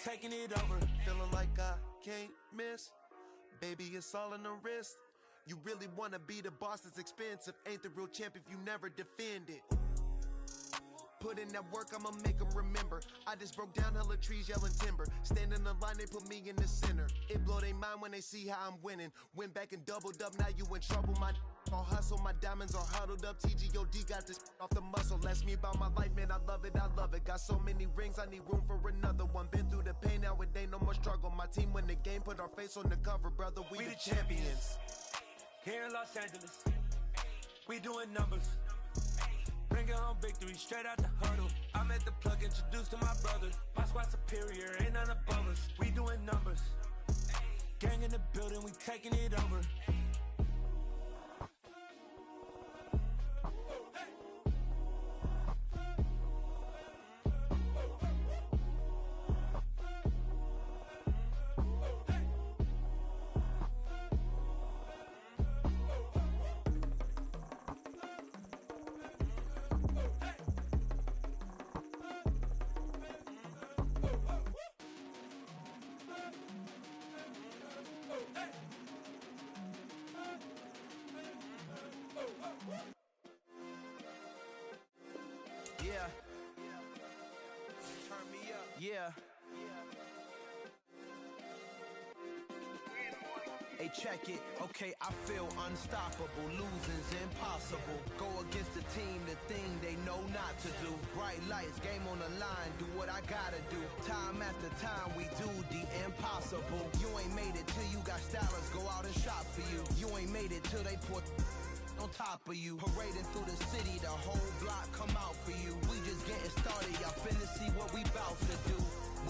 taking it over. Feeling like I can't miss. Baby, it's all in the wrist. You really wanna be the boss, it's expensive. Ain't the real champ if you never defend it. Put in that work, I'ma make them remember. I just broke down hella trees, yelling timber. Stand in the line, they put me in the center. It blow their mind when they see how I'm winning. Went back and doubled up, now you in trouble. My all hustle, my diamonds are huddled up. TGOD got this off the muscle. Ask me about my life, man, I love it, I love it. Got so many rings, I need room for another one. Been through the pain, now it ain't no more struggle. My team win the game, put our face on the cover, brother, we the champions. Here in Los Angeles, we doing numbers. Bringing home victory straight out the huddle. I'm at the plug, introduced to my brothers. My squad superior, ain't none above us. We doing numbers. Gang in the building, we taking it over. Yeah. Turn me up. Yeah. Hey, check it. Okay, I feel unstoppable. Losing's impossible. Go against the team, the thing they know not to do. Bright lights, game on the line. Do what I gotta do. Time after time, we do the impossible. You ain't made it till you got stylists go out and shop for you. You ain't made it till they put on top of you. Parading through the city, the whole block come out for you. We just getting started, y'all finna see what we bout to do.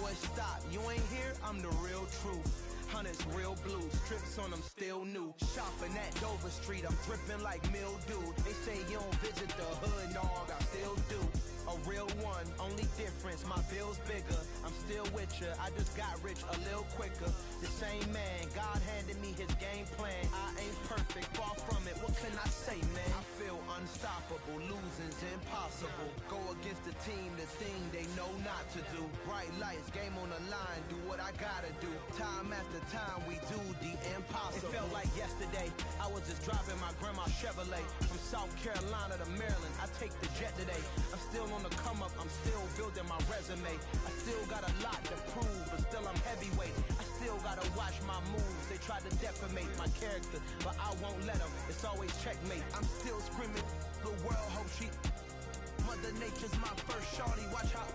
Boy, stop, you ain't here, I'm the real truth. Hunters, real blues, strips on them still new. Shopping at Dover Street, I'm dripping like mildew. They say you don't visit the hood, dog, I still do. A real one, only difference, my bill's bigger. I'm still with ya, I just got rich a little quicker. The same man, God handed me his game plan. I ain't perfect, far from it, what can I say, man? I feel unstoppable, losing's impossible. Go against the team, the thing they know not to do. Bright lights, game on the line, do what I gotta do. Time after time, we do the impossible. It felt like yesterday, I was just driving my grandma's Chevrolet. From South Carolina to Maryland, I take the jet today. I'm still on the come up, I'm still building my resume. I still got a lot to prove, but still I'm heavyweight. I still gotta watch my moves. They tried to defamate my character, but I won't let them. It's always checkmate. I'm still screaming, the world hope she. Mother Nature's my first shorty. Watch how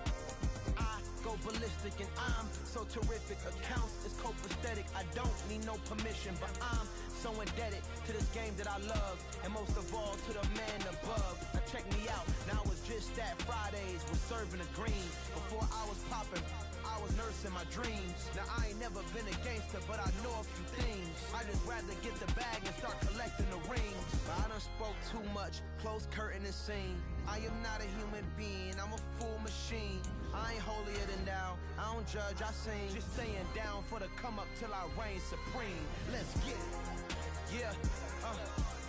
I go ballistic, and I'm so terrific. Accounts is copacetic. I don't need no permission, but I'm so indebted to this game that I love, and most of all to the man above. Now check me out, now it's just that Fridays was serving the green. Before I was popping, I was nursing my dreams. Now I ain't never been a gangster, but I know a few things. I just rather get the bag and start collecting the rings. But I done spoke too much, close curtain and scene. I am not a human being, I'm a full machine. I ain't holier than thou, I don't judge, I sing. Just staying down for the come up till I reign supreme. Let's get it. Yeah,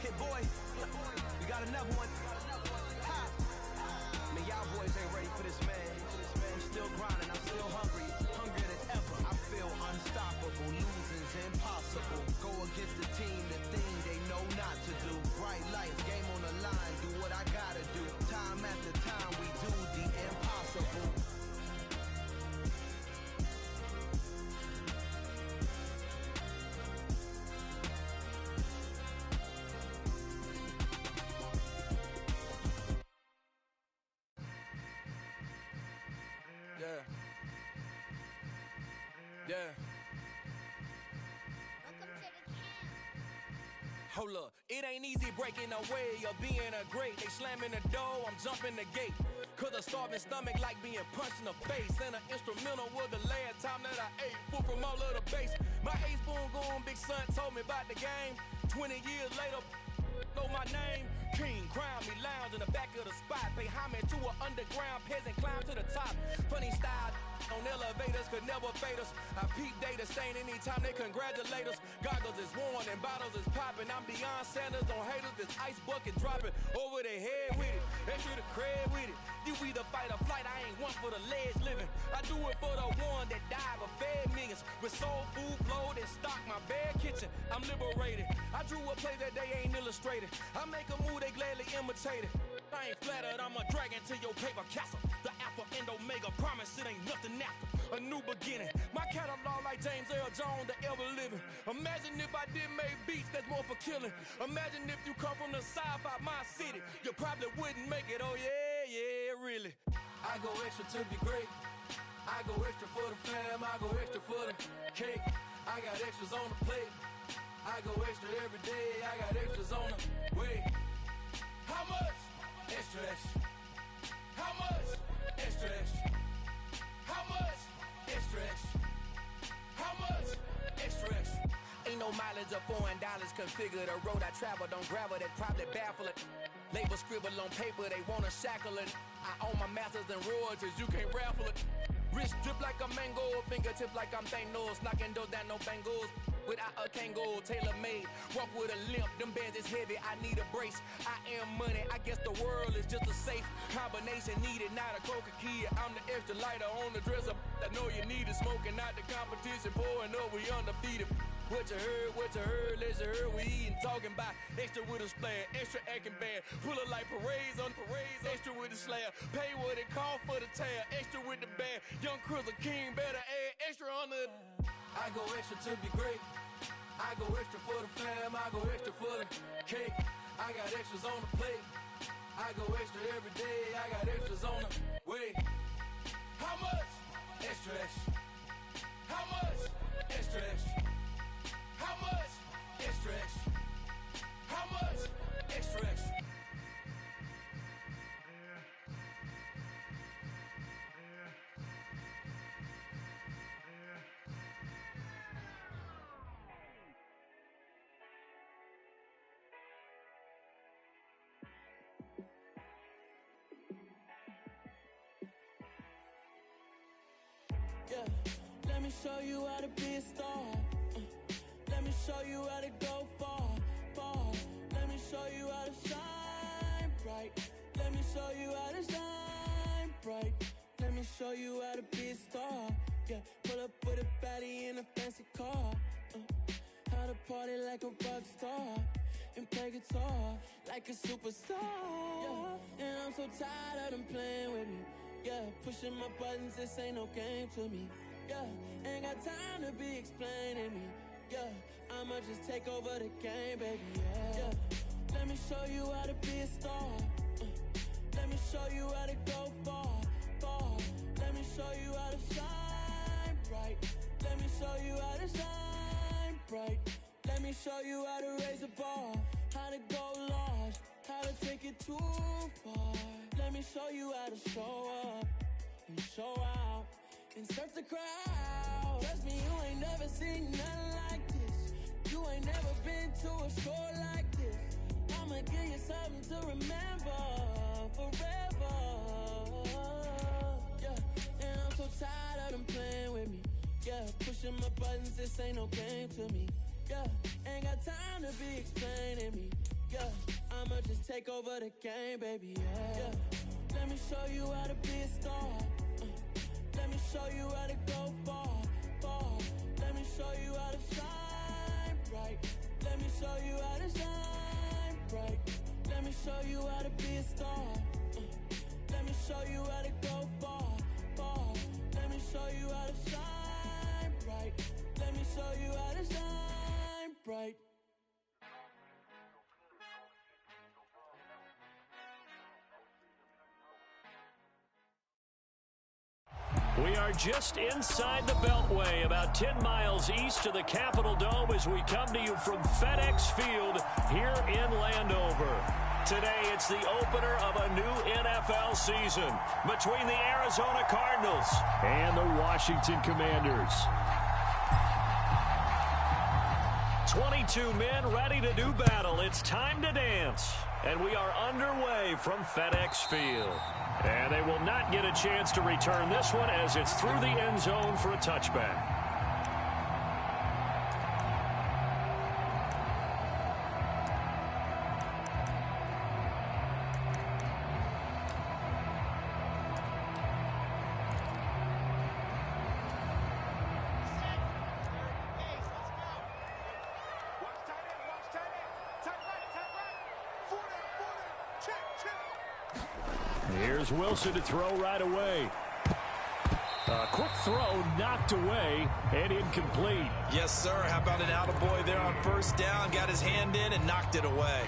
hit boy, we got another one. Ha! Man, y'all boys ain't ready for this, man. I'm still grinding, I'm still hungry, hungrier than ever. I feel unstoppable, losing's impossible. Go against the team, the thing they know not to do. Bright lights, game on the line, do what I gotta do. Time after time, we do the impossible. Yeah. Yeah. Hold up, it ain't easy breaking away or being a great. They slamming the door, I'm jumping the gate. Cause a starving stomach like being punched in the face. And an instrumental was the last time that I ate food from all of the bass. My ace boom goon, big son told me about the game. 20 years later, know my name. King, crown me, lounge in the back of the spot. Pay homage to an underground peasant, climb to the top. Funny style on elevators could never fade us. I peep data stain anytime they congratulate us. Goggles is worn and bottles is popping. I'm beyond Sanders on haters, this ice bucket dropping over their head with it. Extra the cred with it. You either fight or flight, I ain't one for the ledge living. I do it for the one that died With soul food flowed and stock my bare kitchen, I'm liberated. I drew a play that they ain't illustrated. I make a move, they gladly imitate it. I ain't flattered, I'm a dragon to your paper castle. The alpha and omega, promise it ain't nothing after. A new beginning, my catalog like James Earl Jones, the ever living. Imagine if I didn't make beats, that's more for killing. Imagine if you come from the sci-fi, my city, you probably wouldn't make it, oh yeah, really. I go extra to be great. I go extra for the fam, I go extra for the cake. I got extras on the plate. I go extra every day, I got extras on the way. How much? Extra, extra. How much? Extra, extra. How much? Extra, extra. How much? Extra, extra. Ain't no mileage of $4 configure the road I travel. Don't gravel, that probably baffle it. Label scribble on paper, they wanna shackle it. I own my masters and royalties, you can't raffle it. Wrist drip like a mango, fingertips like I'm Thanos. Knocking those down, no bangles. Without a Kango, tailor-made. Walk with a limp, them bands is heavy, I need a brace. I am money, I guess the world is just a safe combination needed, not a coca key. I'm the extra lighter on the dresser. I know you need it, smoking out the competition, pouring up, we undefeated. What you heard, let you heard, we eating, talking about extra with a splash, extra acting bad. Pull it like parades on parades, extra with the slab. Pay what it cost for the tab, extra with the bag. Young Crizzle King, better add extra on the. I go extra to be great. I go extra for the fam, I go extra for the cake. I got extras on the plate. I go extra every day, I got extras on the way. How much? Extra, extra. How much? Extra, extra. How much? Extra, extra. How much? Extra, extra. Yeah, let me show you how to be a star. Let me show you how to go far, far. Let me show you how to shine bright. Let me show you how to shine bright. Let me show you how to be a star. Yeah, pull up with a baddie in a fancy car. How to party like a rock star and play guitar like a superstar. Yeah, and I'm so tired of them playing with me. Yeah, pushing my buttons, this ain't no game to me. Yeah, ain't got time to be explaining me. Yeah, I'ma just take over the game, baby. Yeah, let me show you how to be a star. Let me show you how to go far, far. Let me show you how to shine bright. Let me show you how to shine bright. Let me show you how to raise the bar, how to go large, how to take it too far. Let me show you how to show up and show out and surf the crowd. Trust me, you ain't never seen nothing like this. You ain't never been to a show like this. I'ma give you something to remember forever. Yeah, and I'm so tired of them playing with me. Yeah, pushing my buttons, this ain't no game to me. Yeah, ain't got time to be explaining me. Yeah, I'ma just take over the game, baby. Yeah, let me show you how to be a star. Let me show you how to go far, far. Let me show you how to shine bright. Let me show you how to shine bright. Let me show you how to be a star. Let me show you how to go far, far. Let me show you how to shine bright. Let me show you how to shine bright. We are just inside the Beltway, about 10 miles east of the Capitol Dome as we come to you from FedEx Field here in Landover. Today, it's the opener of a new NFL season between the Arizona Cardinals and the Washington Commanders. 22 men ready to do battle. It's time to dance. And we are underway from FedEx Field. And they will not get a chance to return this one as it's through the end zone for a touchback. Here's Wilson to throw right away. A quick throw knocked away and incomplete. Yes, sir. How about an attaboy there on first down? Got his hand in and knocked it away.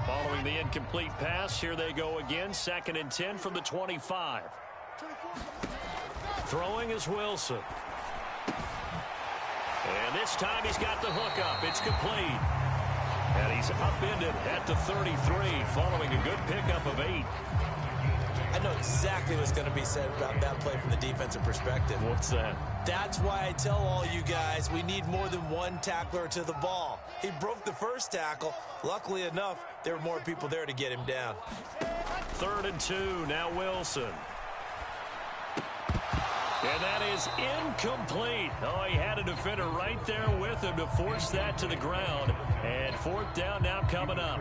Following the incomplete pass, here they go again. 2nd and 10 from the 25. Throwing is Wilson. And this time he's got the hook up. It's complete. And he's upended at the 33 following a good pickup of 8. I know exactly what's going to be said about that play from the defensive perspective. What's that? That's why I tell all you guys we need more than one tackler to the ball. He broke the first tackle. Luckily enough, there were more people there to get him down. 3rd and 2. Now Wilson. And that is incomplete. Oh, he had a defender right there with him to force that to the ground. And 4th down now coming up.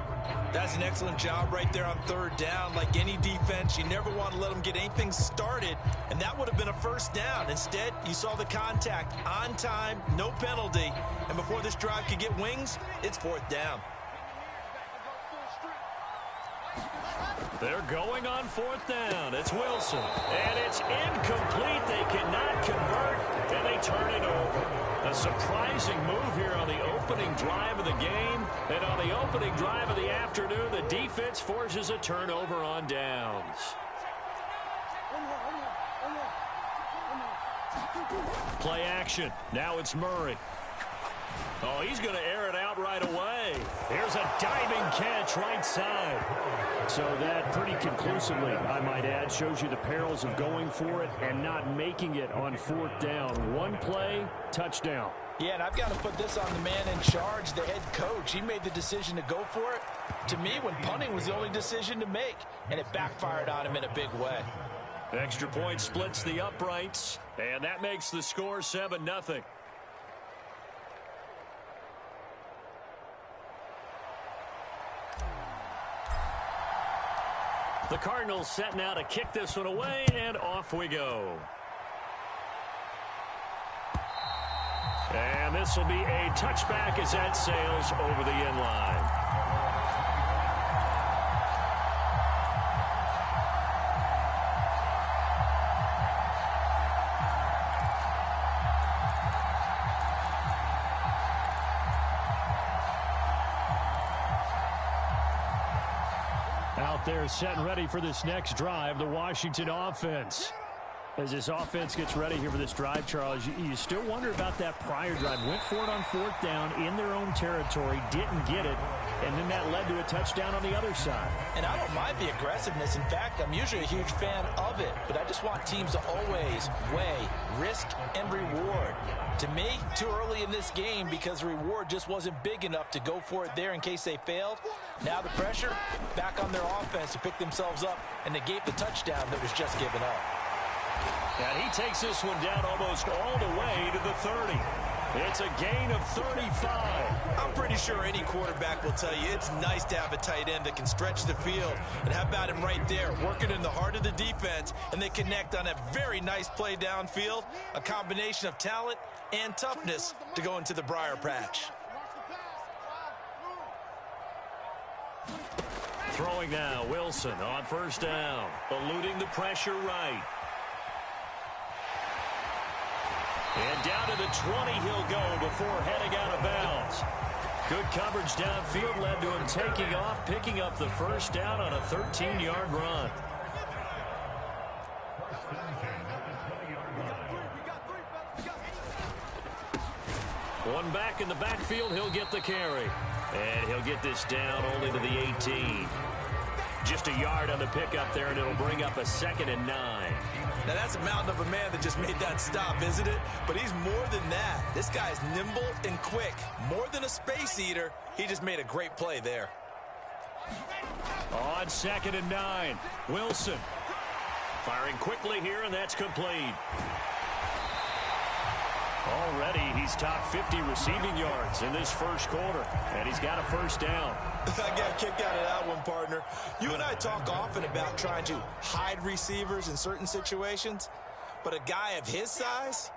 That's an excellent job right there on 3rd down. Like any defense, you never want to let them get anything started, and that would have been a first down. Instead, you saw the contact on time, no penalty, and before this drive could get wings, it's 4th down. They're going on 4th down. It's Wilson. And it's incomplete. They cannot convert, and they turn it over. A surprising move here on the opening drive of the game. And on the opening drive of the afternoon, the defense forces a turnover on downs. Play action. Now it's Murray. Oh, he's going to air it out right away. Here's a diving catch right side. So that pretty conclusively, I might add, shows you the perils of going for it and not making it on 4th down. One play, touchdown. Yeah, and I've got to put this on the man in charge, the head coach. He made the decision to go for it. To me, when punting was the only decision to make, and it backfired on him in a big way. Extra point splits the uprights, and that makes the score 7-0. The Cardinals set now to kick this one away, and off we go. And this will be a touchback as that sails over the end line. Out there set and ready for this next drive, the Washington offense. As this offense gets ready here for this drive, Charles, you still wonder about that prior drive. Went for it on 4th down in their own territory, didn't get it, and then that led to a touchdown on the other side. And I don't mind the aggressiveness. In fact, I'm usually a huge fan of it, but I just want teams to always weigh risk and reward. To me, too early in this game because the reward just wasn't big enough to go for it there in case they failed. Now the pressure back on their offense to pick themselves up and negate the touchdown that was just given up. And he takes this one down almost all the way to the 30. It's a gain of 35. I'm pretty sure any quarterback will tell you it's nice to have a tight end that can stretch the field. And how about him right there, working in the heart of the defense, and they connect on a very nice play downfield, a combination of talent and toughness to go into the briar patch. Throwing now, Wilson on 1st down, eluding the pressure right. And down to the 20 he'll go before heading out of bounds. Good coverage downfield led to him taking off, picking up the 1st down on a 13-yard run. One back in the backfield, he'll get the carry. And he'll get this down only to the 18. Just a yard on the pickup there, and it'll bring up a 2nd and 9. Now, that's a mountain of a man that just made that stop, isn't it? But he's more than that. This guy's nimble and quick. More than a space eater, he just made a great play there. On 2nd and 9, Wilson. Firing quickly here, and that's complete. Already, he's topped 50 receiving yards in this 1st quarter, and he's got a 1st down. I got a kick out of that one, partner. You and I talk often about trying to hide receivers in certain situations, but a guy of his size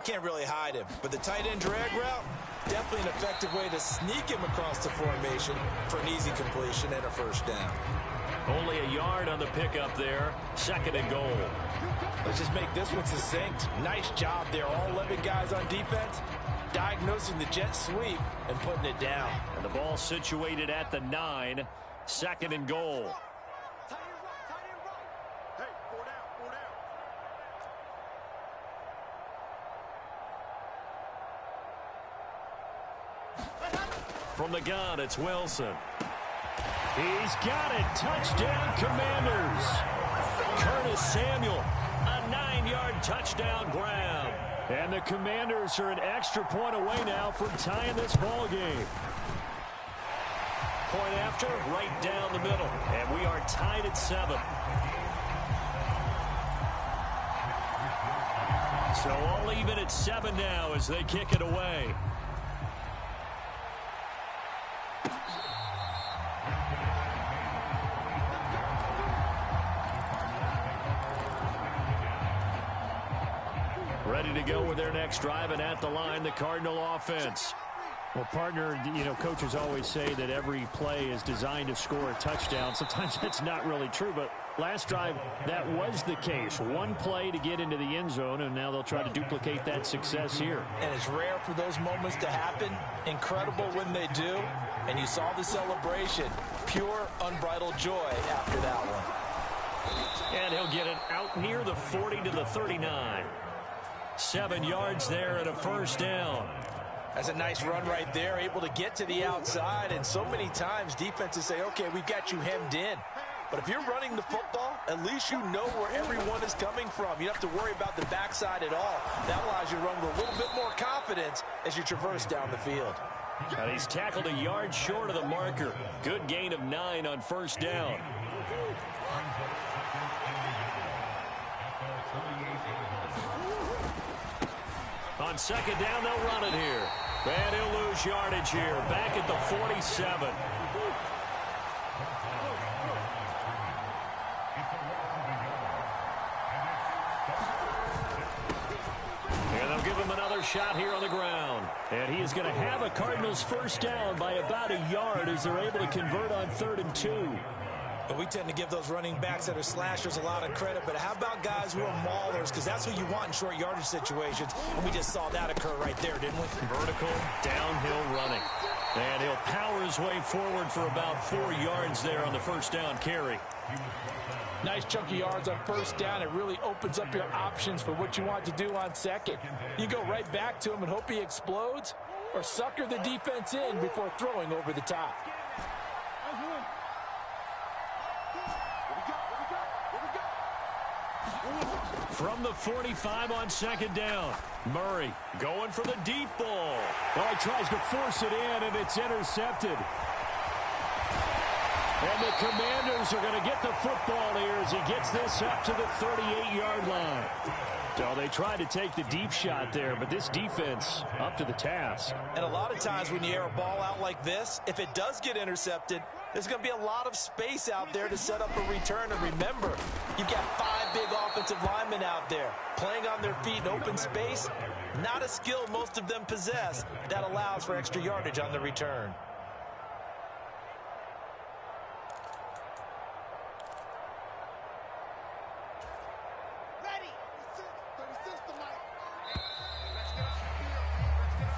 can't really hide him. But the tight end drag route, Definitely an effective way to sneak him across the formation for an easy completion and a first down. Only a yard on the pickup there. 2nd and goal. Let's just make this one succinct. Nice job there. All 11 guys on defense diagnosing the jet sweep and putting it down. And the ball situated at the 9. 2nd and goal. From the gun, it's Wilson. He's got it. Touchdown, Commanders. Curtis Samuel, a 9-yard touchdown grab. And the Commanders are an extra point away now from tying this ball game. Point after, right down the middle. And we are tied at 7. So all even at 7 now as they kick it away. Ready to go with their next drive, and at the line, the Cardinal offense. Well, partner, coaches always say that every play is designed to score a touchdown. Sometimes that's not really true, but last drive, that was the case. One play to get into the end zone, and now they'll try to duplicate that success here. And it's rare for those moments to happen. Incredible when they do. And you saw the celebration. Pure, unbridled joy after that one. And he'll get it out near the 40 to the 39. 7 yards there and a first down. That's a nice run right there, able to get to the outside. And so many times defenses say, okay, we've got you hemmed in. But if you're running the football, at least you know where everyone is coming from. You don't have to worry about the backside at all. That allows you to run with a little bit more confidence as you traverse down the field. And he's tackled a yard short of the marker. Good gain of 9 on first down. On second down, they'll run it here. And he'll lose yardage here. Back at the 47. And they'll give him another shot here on the ground. And he is going to have a Cardinals first down by about a yard as they're able to convert on 3rd and 2. But we tend to give those running backs that are slashers a lot of credit. But how about guys who are maulers? Because that's who you want in short yardage situations. And we just saw that occur right there, didn't we? Vertical, downhill running. And he'll power his way forward for about 4 yards there on the first down carry. Nice chunky yards on first down. It really opens up your options for what you want to do on second. You go right back to him and hope he explodes, or sucker the defense in before throwing over the top. From the 45 on second down. Murray going for the deep ball. Oh, he tries to force it in, and it's intercepted. And the Commanders are going to get the football here as he gets this up to the 38-yard line. So they tried to take the deep shot there, but this defense up to the task. And a lot of times when you air a ball out like this, if it does get intercepted, there's going to be a lot of space out there to set up a return. And remember, you've got 5 big offensive linemen out there playing on their feet in open space. Not a skill most of them possess that allows for extra yardage on the return.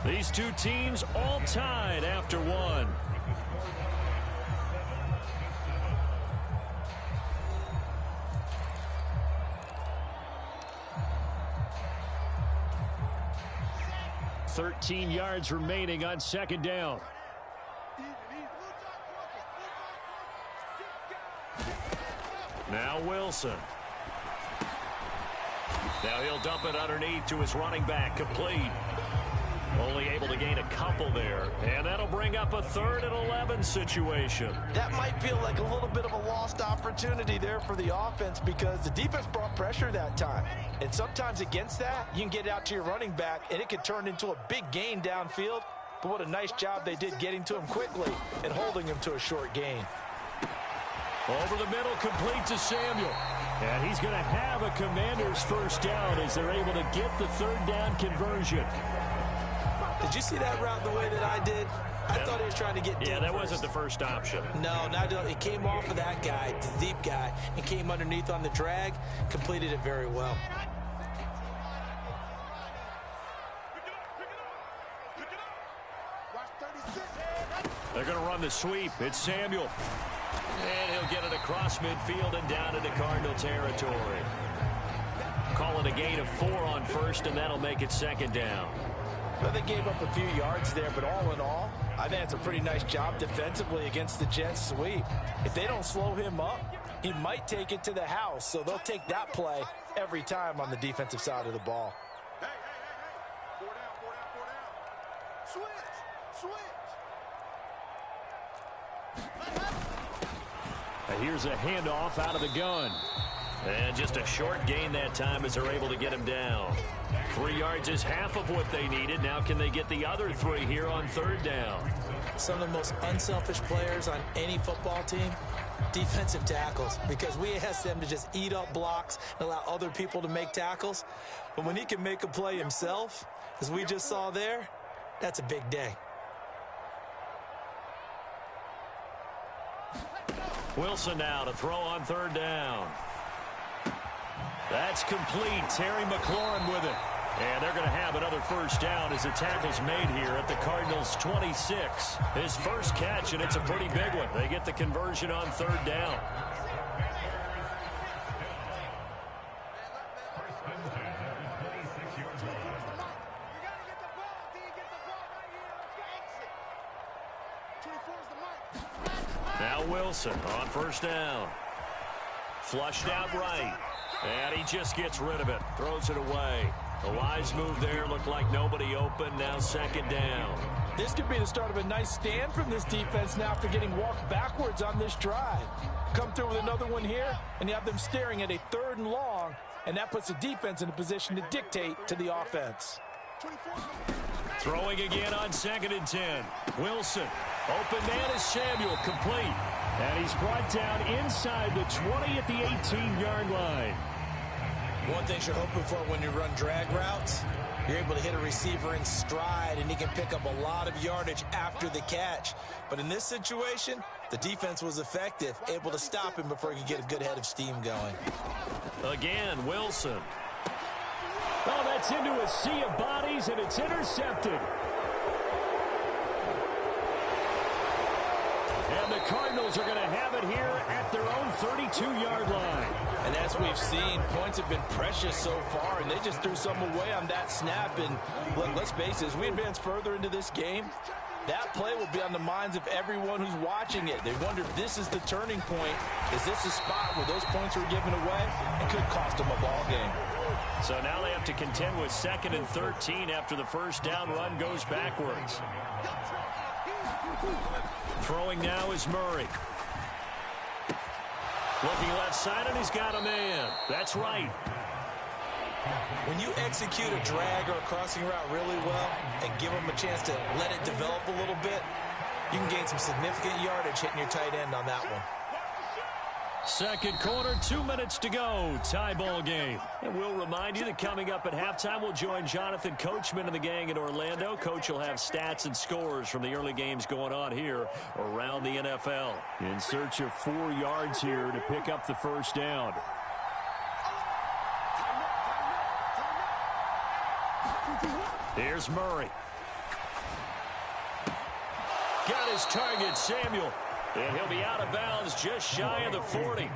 These two teams all tied after one. $13 yards remaining on second down. Now Wilson. Now he'll dump it underneath to his running back, complete. Only able to gain a couple there. And that'll bring up a 3rd and 11 situation. That might feel like a little bit of a lost opportunity there for the offense because the defense brought pressure that time. And sometimes against that, you can get out to your running back, and it can turn into a big gain downfield. But what a nice job they did getting to him quickly and holding him to a short gain. Over the middle, complete to Samuel. And he's going to have a Commander's first down as they're able to get the 3rd down conversion. Did you see that route the way that I did? I thought he was trying to get deep. Yeah, that wasn't the first option. No, it came off of that guy, the deep guy, and came underneath on the drag, completed it very well. They're going to run the sweep. It's Samuel. And he'll get it across midfield and down into Cardinal territory. Call it a gain of 4 on first, and that'll make it second down. Well, they gave up a few yards there, but all in all, I think it's a pretty nice job defensively against the Jets sweep. If they don't slow him up, he might take it to the house, so they'll take that play every time on the defensive side of the ball. Hey. 4 down. Switch. Here's a handoff out of the gun. And just a short gain that time as they're able to get him down. 3 yards is half of what they needed. Now can they get the other 3 here on third down? Some of the most unselfish players on any football team, defensive tackles, because we ask them to just eat up blocks and allow other people to make tackles. But when he can make a play himself, as we just saw there, that's a big day. Wilson now to throw on third down. That's complete. Terry McLaurin with it. And they're going to have another first down as the tackle's made here at the Cardinals' 26. His first catch, and it's a pretty big one. They get the conversion on third down. Now Wilson on first down. Flushed out right. And he just gets rid of it. Throws it away. A wise move there. Looked like nobody open. Now second down. This could be the start of a nice stand from this defense now after getting walked backwards on this drive. Come through with another one here, and you have them staring at a 3rd and long, and that puts the defense in a position to dictate to the offense. Throwing again on 2nd and 10. Wilson. Open man is Samuel. Complete. And he's brought down inside the 20 at the 18-yard line. One thing you're hoping for when you run drag routes, you're able to hit a receiver in stride, and he can pick up a lot of yardage after the catch. But in this situation, the defense was effective, able to stop him before he could get a good head of steam going. Again, Wilson. Oh, that's into a sea of bodies, and it's intercepted. And the Cardinals are going to have it here at their own 32-yard line. And as we've seen, points have been precious so far, and they just threw some away on that snap. And look, let's face it, as we advance further into this game, that play will be on the minds of everyone who's watching it. They wonder if this is the turning point. Is this a spot where those points were given away? It could cost them a ball game. So now they have to contend with 2nd and 13 after the first down run goes backwards. Throwing now is Murray. Looking left side, and he's got a man. That's right. When you execute a drag or a crossing route really well and give them a chance to let it develop a little bit, you can gain some significant yardage hitting your tight end on that one. Second quarter, 2 minutes to go. Tie ball game. And we'll remind you that coming up at halftime, we'll join Jonathan Coachman and the gang in Orlando. Coach will have stats and scores from the early games going on here around the NFL. In search of 4 yards here to pick up the first down. Here's Murray. Got his target, Samuel. And he'll be out of bounds just shy of the 40.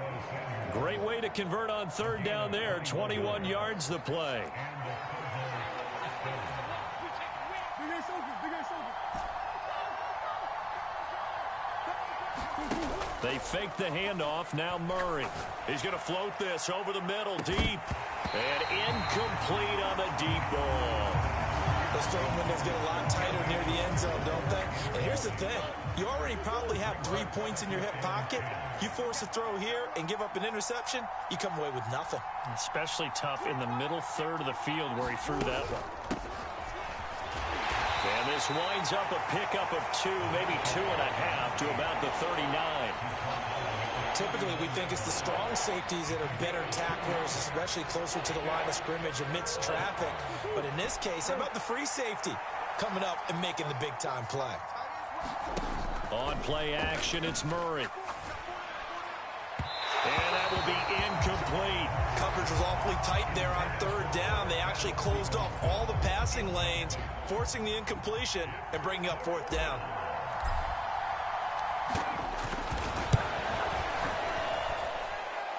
Great way to convert on third down there. 21 yards the play. They fake the handoff. Now Murray. He's going to float this over the middle deep. And incomplete on the deep ball. Those throwing windows get a lot tighter near the end zone, don't they? And here's the thing. You already probably have 3 points in your hip pocket. You force a throw here and give up an interception, you come away with nothing. Especially tough in the middle third of the field where he threw that one. And this winds up a pickup of 2, maybe 2.5 to about the 39. Typically, we think it's the strong safeties that are better tacklers, especially closer to the line of scrimmage amidst traffic. But in this case, how about the free safety? coming up and making the big-time play. On play action, it's Murray. And that will be incomplete. Coverage was awfully tight there on third down. They actually closed off all the passing lanes, forcing the incompletion and bringing up fourth down.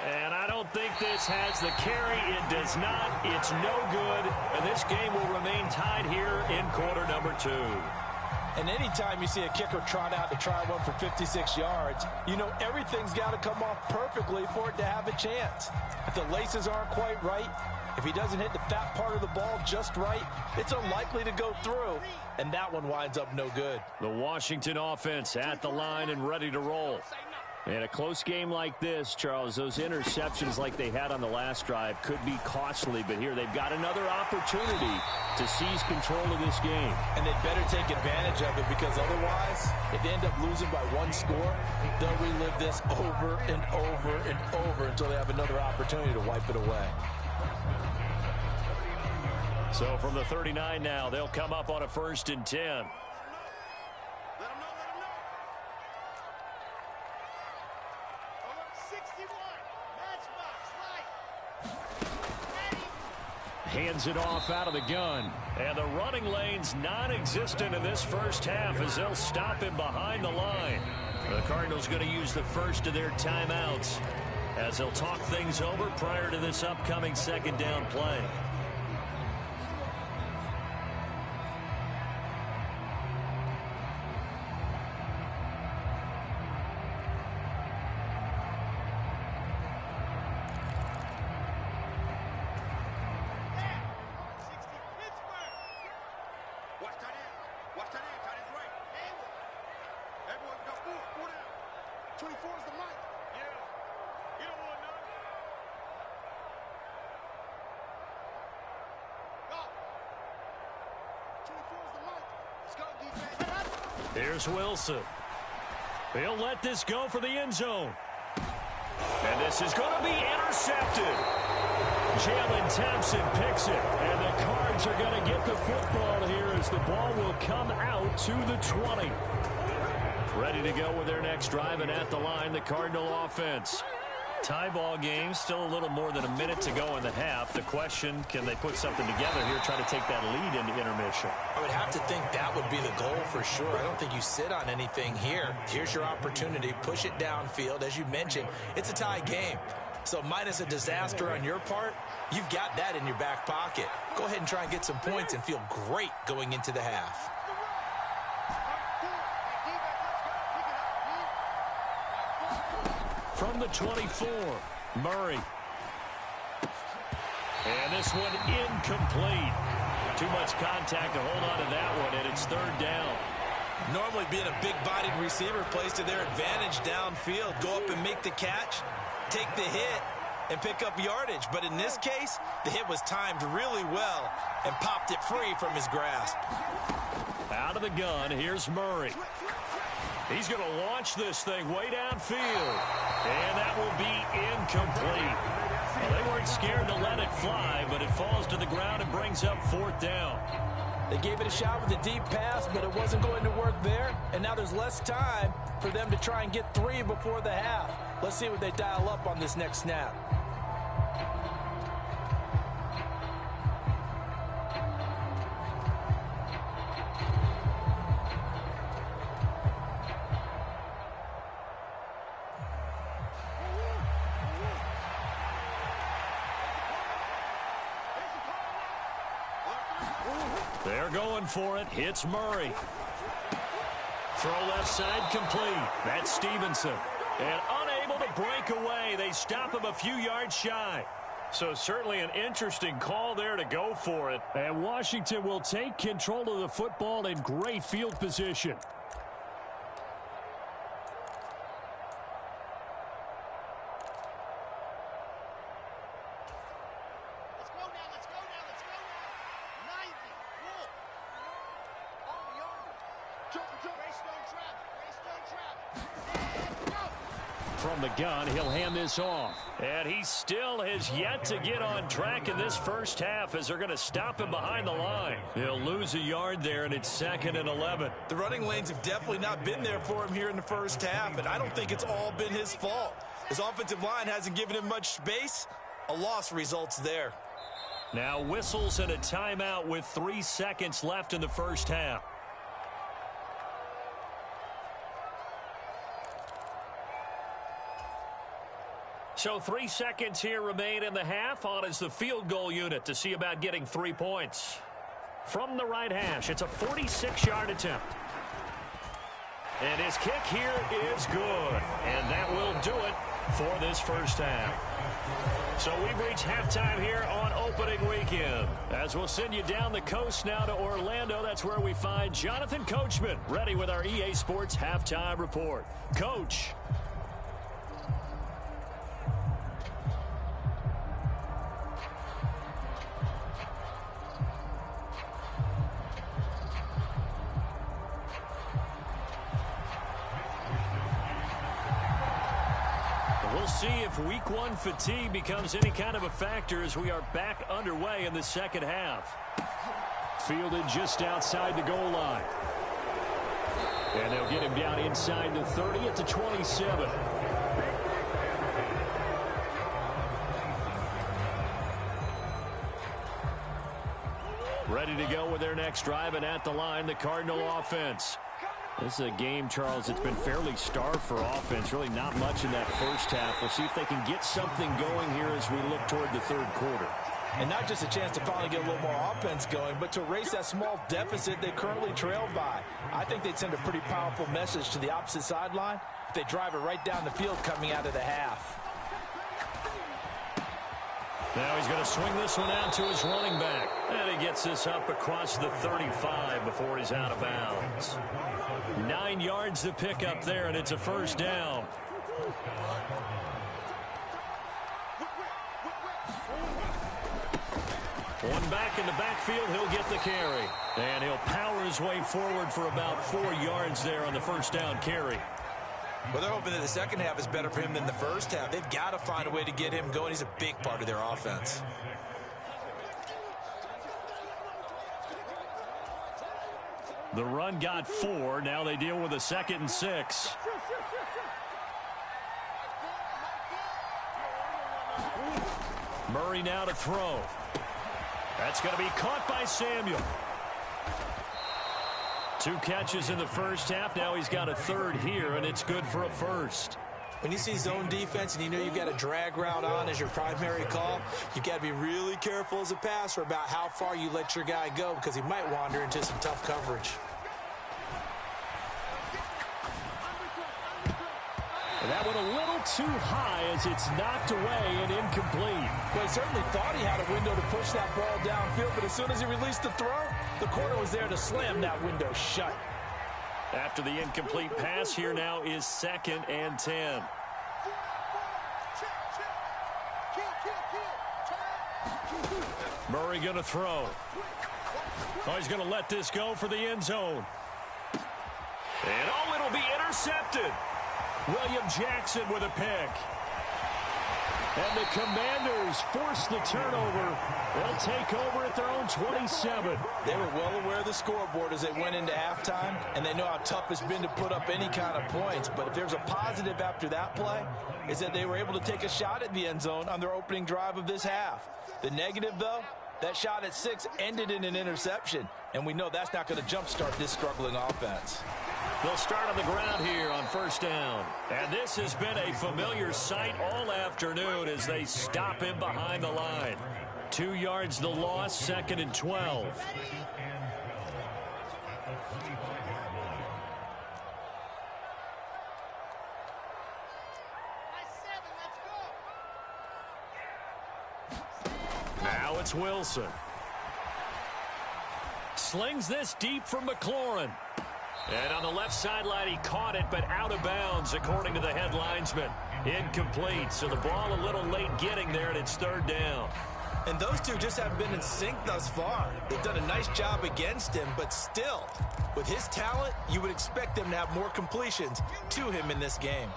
And I don't think this has the carry. It does not. It's no good. And this game will remain tied here in quarter number 2. And anytime you see a kicker trot out to try one for 56 yards, you know everything's got to come off perfectly for it to have a chance. If the laces aren't quite right, if he doesn't hit the fat part of the ball just right, it's unlikely to go through, and that one winds up no good. The Washington offense at the line and ready to roll. In a close game like this, Charles, those interceptions like they had on the last drive could be costly, but here they've got another opportunity to seize control of this game. And they'd better take advantage of it, because otherwise, if they end up losing by one score, they'll relive this over and over and over until they have another opportunity to wipe it away. So from the 39 now, they'll come up on a 1st and 10. Hands it off out of the gun. And the running lane's non-existent in this first half as they'll stop him behind the line. The Cardinals going to use the first of their timeouts as they'll talk things over prior to this upcoming 2nd down play. Here's Wilson. He'll let this go for the end zone. And this is going to be intercepted. Jalen Thompson picks it. And the Cards are going to get the football here as the ball will come out to the 20. Ready to go with their next drive, and at the line, the Cardinal offense. Tie ball game, still a little more than a minute to go in the half. The question, can they put something together here, try to take that lead into intermission? I would have to think that would be the goal for sure. I don't think you sit on anything here. Here's your opportunity. Push it downfield. As you mentioned, it's a tie game. So minus a disaster on your part, you've got that in your back pocket. Go ahead and try and get some points and feel great going into the half. From the 24, Murray. And this one incomplete. Too much contact to hold on to that one, and it's 3rd down. Normally being a big-bodied receiver plays to their advantage downfield. Go up and make the catch, take the hit, and pick up yardage. But in this case, the hit was timed really well and popped it free from his grasp. Out of the gun, here's Murray. He's going to launch this thing way downfield. And that will be incomplete. Well, they weren't scared to let it fly, but it falls to the ground and brings up 4th down. They gave it a shot with a deep pass, but it wasn't going to work there. And now there's less time for them to try and get 3 before the half. Let's see what they dial up on this next snap. They're going for it. It's Murray. Throw left side complete. That's Stevenson. And unable to break away. They stop him a few yards shy. So certainly an interesting call there to go for it. And Washington will take control of the football in great field position. From the gun, he'll hand this off. And he still has yet to get on track in this first half as they're going to stop him behind the line. He'll lose a yard there, and it's 2nd and 11. The running lanes have definitely not been there for him here in the first half, and I don't think it's all been his fault. His offensive line hasn't given him much space. A loss results there. Now whistles and a timeout with 3 seconds left in the first half. So 3 seconds here remain in the half. On is the field goal unit to see about getting 3 points. From the right hash, it's a 46-yard attempt. And his kick here is good. And that will do it for this first half. So we've reached halftime here on opening weekend. As we'll send you down the coast now to Orlando, that's where we find Jonathan Coachman, ready with our EA Sports Halftime Report. Coach. We'll see if week 1 fatigue becomes any kind of a factor as we are back underway in the second half. Fielded just outside the goal line. And they'll get him down inside the 30 at the 27. Ready to go with their next drive, and at the line, the Cardinal offense. This is a game, Charles, it's been fairly starved for offense. Really not much in that first half. We'll see if they can get something going here as we look toward the third quarter. And not just a chance to finally get a little more offense going, but to erase that small deficit they currently trailed by. I think they'd send a pretty powerful message to the opposite sideline if they drive it right down the field coming out of the half. Now he's going to swing this one out to his running back. And he gets this up across the 35 before he's out of bounds. 9 yards to pick up there, and it's a first down. One back in the backfield, he'll get the carry. And he'll power his way forward for about 4 yards there on the first down carry. Well, they're hoping that the second half is better for him than the first half. They've got to find a way to get him going. He's a big part of their offense. The run got 4. Now they deal with a 2nd and 6. Murray now to throw. That's going to be caught by Samuel. 2 catches in the first half. Now he's got a third here, and it's good for a first. When you see zone defense and you know you've got a drag route on as your primary call, you've got to be really careful as a passer about how far you let your guy go because he might wander into some tough coverage. And that went a little too high as it's knocked away and incomplete. Well, he certainly thought he had a window to push that ball downfield, but as soon as he released the throw, the corner was there to slam that window shut. After the incomplete pass, here now is 2nd and 10. Murray going to throw. Oh, he's going to let this go for the end zone. And oh, it'll be intercepted. William Jackson with a pick. And the Commanders force the turnover. They'll take over at their own 27. They were well aware of the scoreboard as they went into halftime, and they know how tough it's been to put up any kind of points. But if there's a positive after that play, is that they were able to take a shot at the end zone on their opening drive of this half. The negative, though, that shot at 6 ended in an interception, and we know that's not going to jumpstart this struggling offense. They'll start on the ground here on first down. And this has been a familiar sight all afternoon as they stop him behind the line. 2 yards the loss, 2nd and 12. Now it's Wilson. Slings this deep from McLaurin. And on the left sideline, he caught it, but out of bounds, according to the head linesman. Incomplete, so the ball a little late getting there, and it's 3rd down. And those two just haven't been in sync thus far. They've done a nice job against him, but still, with his talent, you would expect them to have more completions to him in this game.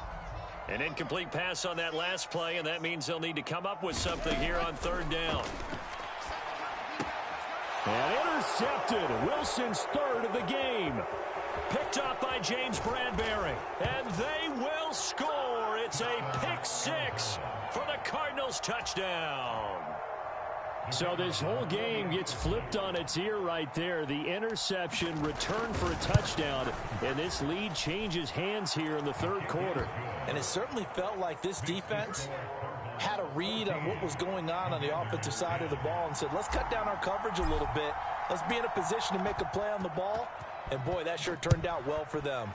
An incomplete pass on that last play, and that means they'll need to come up with something here on third down. And intercepted. Wilson's third of the game. Picked up by James Bradbury. And they will score. It's a pick six for the Cardinals touchdown. So this whole game gets flipped on its ear right there. The interception, return for a touchdown, and this lead changes hands here in the third quarter. And it certainly felt like this defense had a read on what was going on the offensive side of the ball and said, let's cut down our coverage a little bit. Let's be in a position to make a play on the ball. And, boy, that sure turned out well for them.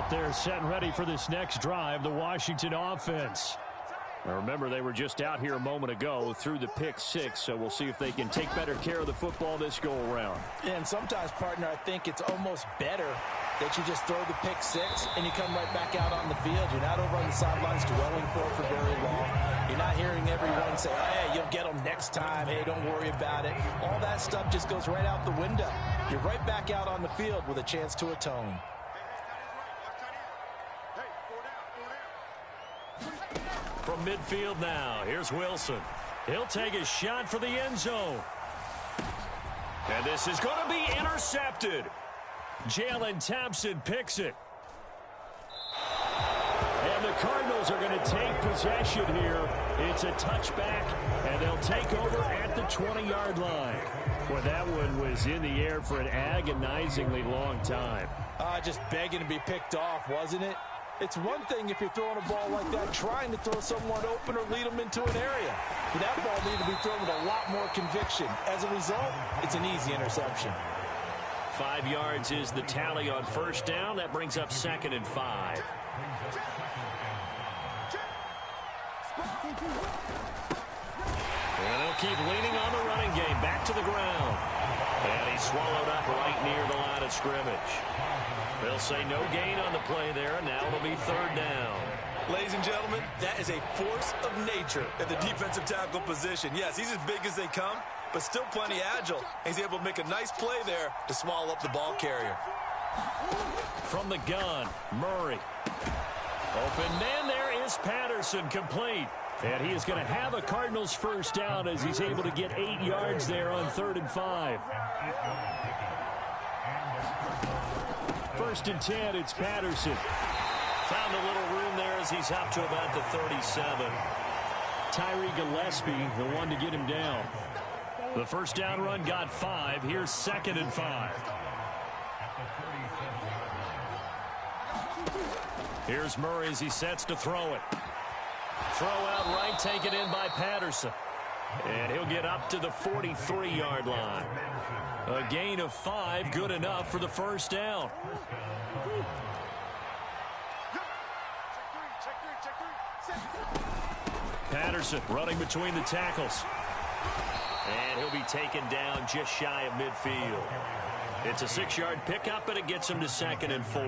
They're set and ready for this next drive, the Washington offense. Now remember, they were just out here a moment ago through the pick six, so we'll see if they can take better care of the football this go-around. And sometimes, partner, I think it's almost better that you just throw the pick six and you come right back out on the field. You're not over on the sidelines dwelling for it for very long. You're not hearing everyone say, hey, you'll get them next time. Hey, don't worry about it. All that stuff just goes right out the window. You're right back out on the field with a chance to atone. From midfield now, here's Wilson. He'll take a shot for the end zone. And this is going to be intercepted. Jalen Thompson picks it. And the Cardinals are going to take possession here. It's a touchback, and they'll take over at the 20-yard line. Well, that one was in the air for an agonizingly long time. Just begging to be picked off, wasn't it? It's one thing if you're throwing a ball like that, trying to throw someone open or lead them into an area. But that ball needed to be thrown with a lot more conviction. As a result, it's an easy interception. 5 yards is the tally on first down. That brings up 2nd and 5. And they'll keep leaning on the running game. Back to the ground. And he's swallowed up right near the line of scrimmage. They'll say no gain on the play there, and now it'll be 3rd down. Ladies and gentlemen, that is a force of nature at the defensive tackle position. Yes, he's as big as they come, but still plenty agile. He's able to make a nice play there to swallow up the ball carrier. From the gun, Murray. Open man there is Patterson, complete. And he is going to have a Cardinals first down as he's able to get 8 yards there on 3rd and 5. 1st and 10, it's Patterson. Found a little room there as he's up to about the 37. Tyree Gillespie, the one to get him down. The first down run got 5. Here's 2nd and 5. Here's Murray as he sets to throw it. Throw out right, taken in by Patterson. And he'll get up to the 43-yard line. A gain of 5, good enough for the first down. Patterson running between the tackles. And he'll be taken down just shy of midfield. It's a 6-yard pickup, but it gets him to 2nd and 4.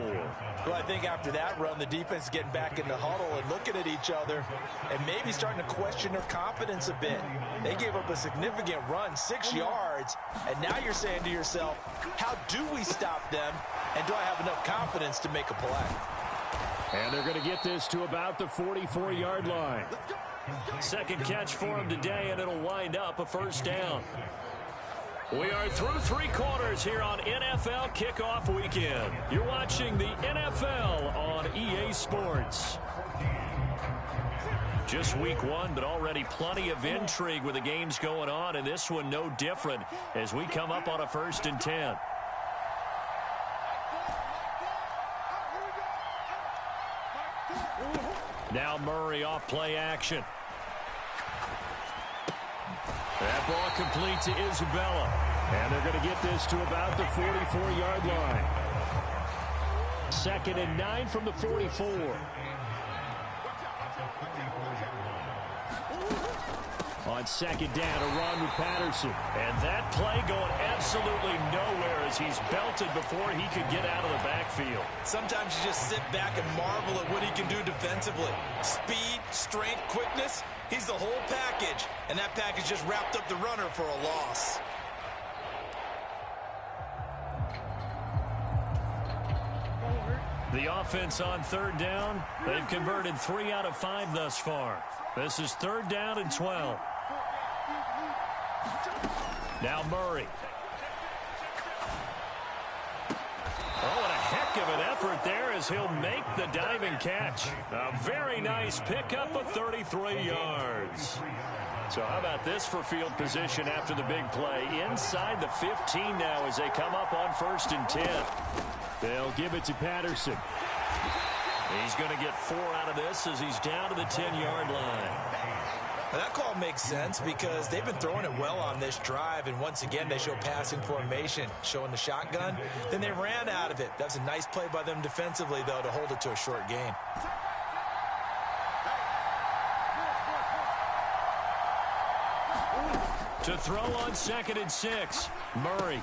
Well, I think after that run, the defense is getting back in the huddle and looking at each other and maybe starting to question their confidence a bit. They gave up a significant run, 6 yards, and now you're saying to yourself, how do we stop them, and do I have enough confidence to make a play? And they're going to get this to about the 44-yard line. Second catch for him today, and it'll wind up a first down. We are through 3 quarters here on NFL Kickoff Weekend. You're watching the NFL on EA Sports. Just week 1, but already plenty of intrigue with the games going on, and this one no different as we come up on a 1st and 10. Now Murray off play action. That ball complete to Isabella. And they're going to get this to about the 44-yard line. 2nd and 9 from the 44. On second down, a run with Patterson. And that play going absolutely nowhere as he's belted before he could get out of the backfield. Sometimes you just sit back and marvel at what he can do defensively. Speed, strength, quickness, he's the whole package. And that package just wrapped up the runner for a loss. The offense on third down, they've converted 3 out of 5 thus far. This is 3rd down and 12. Now Murray. Oh, and a heck of an effort there as he'll make the diving catch. A very nice pickup of 33 yards. So how about this for field position after the big play? Inside the 15 now as they come up on 1st and 10. They'll give it to Patterson. He's going to get 4 out of this as he's down to the 10-yard line. Now that call makes sense because they've been throwing it well on this drive, and once again they show passing formation, showing the shotgun. Then they ran out of it. That was a nice play by them defensively, though, to hold it to a short gain. To throw on 2nd and 6. Murray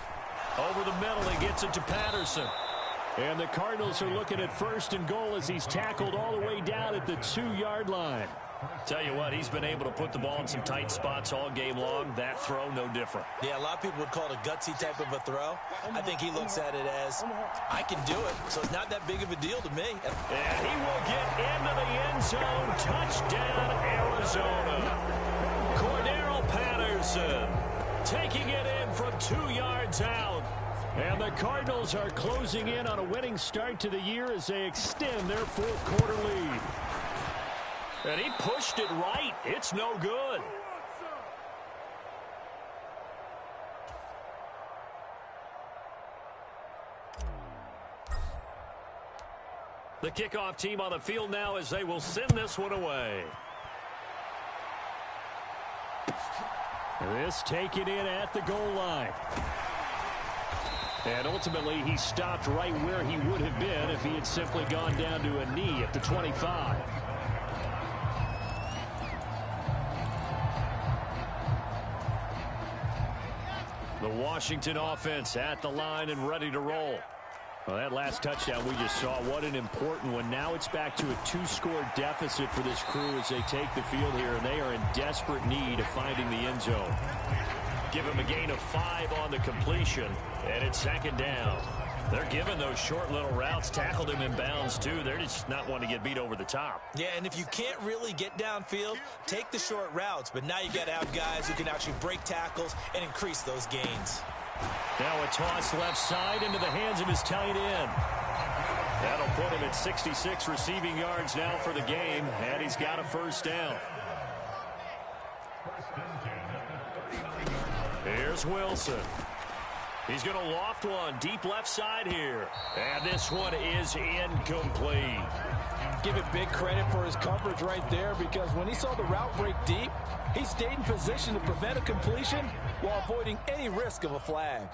over the middle. He gets it to Patterson. And the Cardinals are looking at 1st and goal as he's tackled all the way down at the 2-yard line. Tell you what, he's been able to put the ball in some tight spots all game long. That throw, no different. Yeah, a lot of people would call it a gutsy type of a throw. I think he looks at it as, I can do it, so it's not that big of a deal to me. And he will get into the end zone. Touchdown, Arizona. Cordero Patterson taking it in from 2 yards out. And the Cardinals are closing in on a winning start to the year as they extend their 4th quarter lead. And he pushed it right. It's no good. The kickoff team on the field now as they will send this one away. This taken in at the goal line. And ultimately, he stopped right where he would have been if he had simply gone down to a knee at the 25. The Washington offense at the line and ready to roll. Well, that last touchdown we just saw, what an important one. Now it's back to a 2-score deficit for this crew as they take the field here, and they are in desperate need of finding the end zone. Give him a gain of 5 on the completion, and it's 2nd down. They're giving those short little routes. Tackled him in bounds, too. They're just not wanting to get beat over the top. Yeah, and if you can't really get downfield, take the short routes. But now you got to have guys who can actually break tackles and increase those gains. Now a toss left side into the hands of his tight end. That'll put him at 66 receiving yards now for the game, and he's got a 1st down. Here's Wilson. He's going to loft one deep left side here. And this one is incomplete. Give it big credit for his coverage right there, because when he saw the route break deep, he stayed in position to prevent a completion while avoiding any risk of a flag.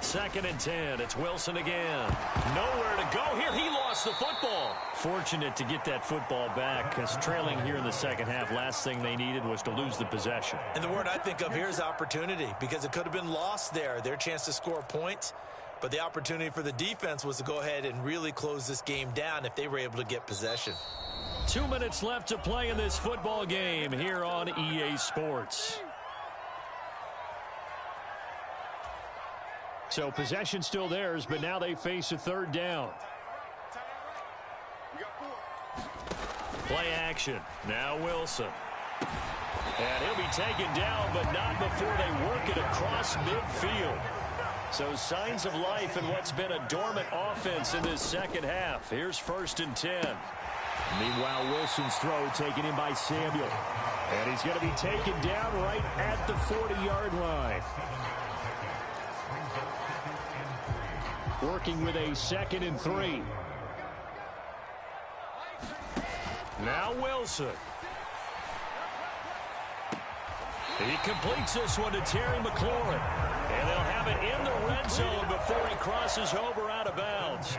Second and 10. It's Wilson again. Nowhere to go here. He lost the football. Fortunate to get that football back, because trailing here in the second half, last thing they needed was to lose the possession. And the word I think of here is opportunity, because it could have been lost there. Their chance to score points. But the opportunity for the defense was to go ahead and really close this game down if they were able to get possession. 2 minutes left to play in this football game here on EA Sports. So possession still theirs, but now they face a 3rd down. Play action. Now Wilson. And he'll be taken down, but not before they work it across midfield. So signs of life in what's been a dormant offense in this second half. Here's 1st and 10. Meanwhile, Wilson's throw taken in by Samuel. And he's going to be taken down right at the 40-yard line. Working with a 2nd and 3. Now Wilson. He completes this one to Terry McLaurin. And they'll have it in the red zone before he crosses over out of bounds.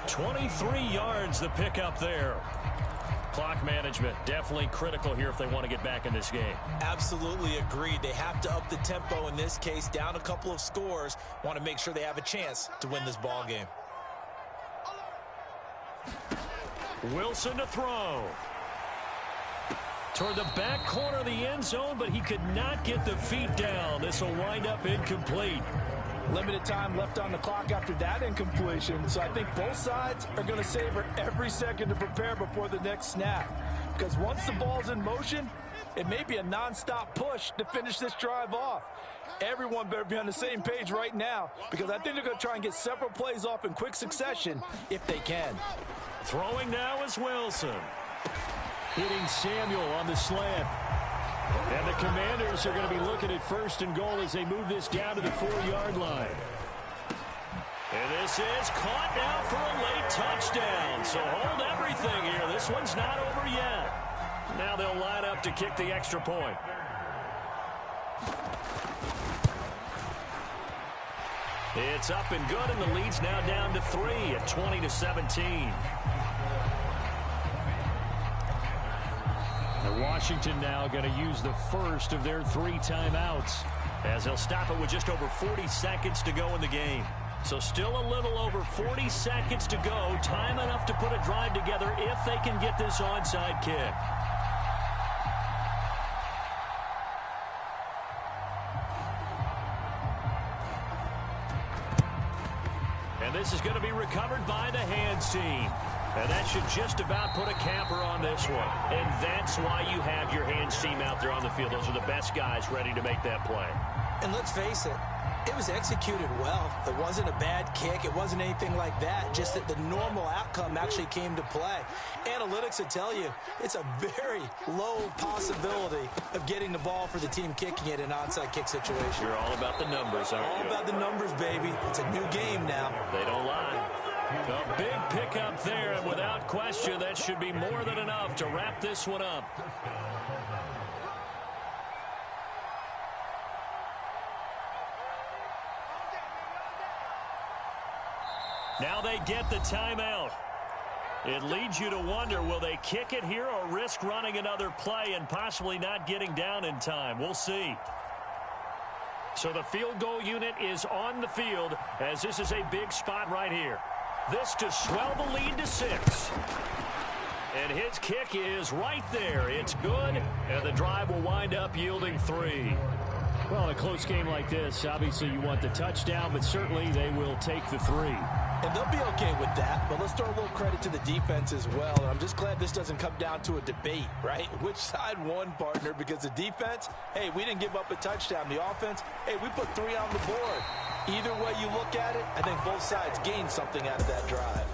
23 yards the pickup there. Clock management definitely critical here if they want to get back in this game. Absolutely agreed. They have to up the tempo in this case, down a couple of scores. Want to make sure they have a chance to win this ball game. Wilson to throw. Toward the back corner of the end zone, but he could not get the feet down. This will wind up incomplete. Limited time left on the clock after that incompletion, so I think both sides are going to savor every second to prepare before the next snap. Because once the ball's in motion, it may be a nonstop push to finish this drive off. Everyone better be on the same page right now, because I think they're going to try and get several plays off in quick succession if they can. Throwing now is Wilson. Hitting Samuel on the slant. And the Commanders are going to be looking at 1st and goal as they move this down to the 4-yard line. And this is caught now for a late touchdown. So hold everything here. This one's not over yet. Now they'll line up to kick the extra point. It's up and good, and the lead's now down to 3 at 20-17. Washington now going to use the first of their 3 timeouts, as they'll stop it with just over 40 seconds to go in the game. So still a little over 40 seconds to go. Time enough to put a drive together if they can get this onside kick. And this is going to be recovered by the hands team. And that should just about put a capper on this one. And that's why you have your hands team out there on the field. Those are the best guys ready to make that play. And let's face it, it was executed well. It wasn't a bad kick. It wasn't anything like that. Just that the normal outcome actually came to play. Analytics will tell you it's a very low possibility of getting the ball for the team kicking it in an onside kick situation. You're all about the numbers, aren't you? All about the numbers, baby. It's a new game now. They don't lie. A big pickup there, and without question, that should be more than enough to wrap this one up. Now they get the timeout. It leads you to wonder, will they kick it here or risk running another play and possibly not getting down in time? We'll see. So the field goal unit is on the field, as this is a big spot right here. This to swell the lead to 6. And his kick is right there. It's good, and the drive will wind up yielding 3. Well, in a close game like this, obviously you want the touchdown, but certainly they will take the 3. And they'll be okay with that, but let's throw a little credit to the defense as well. And I'm just glad this doesn't come down to a debate, right? Which side won, partner? Because the defense, hey, we didn't give up a touchdown. The offense, hey, we put 3 on the board. Either way you look at it, I think both sides gained something out of that drive.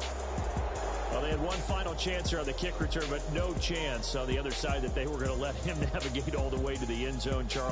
Well, they had one final chance here on the kick return, but no chance on the other side that they were going to let him navigate all the way to the end zone, Charles.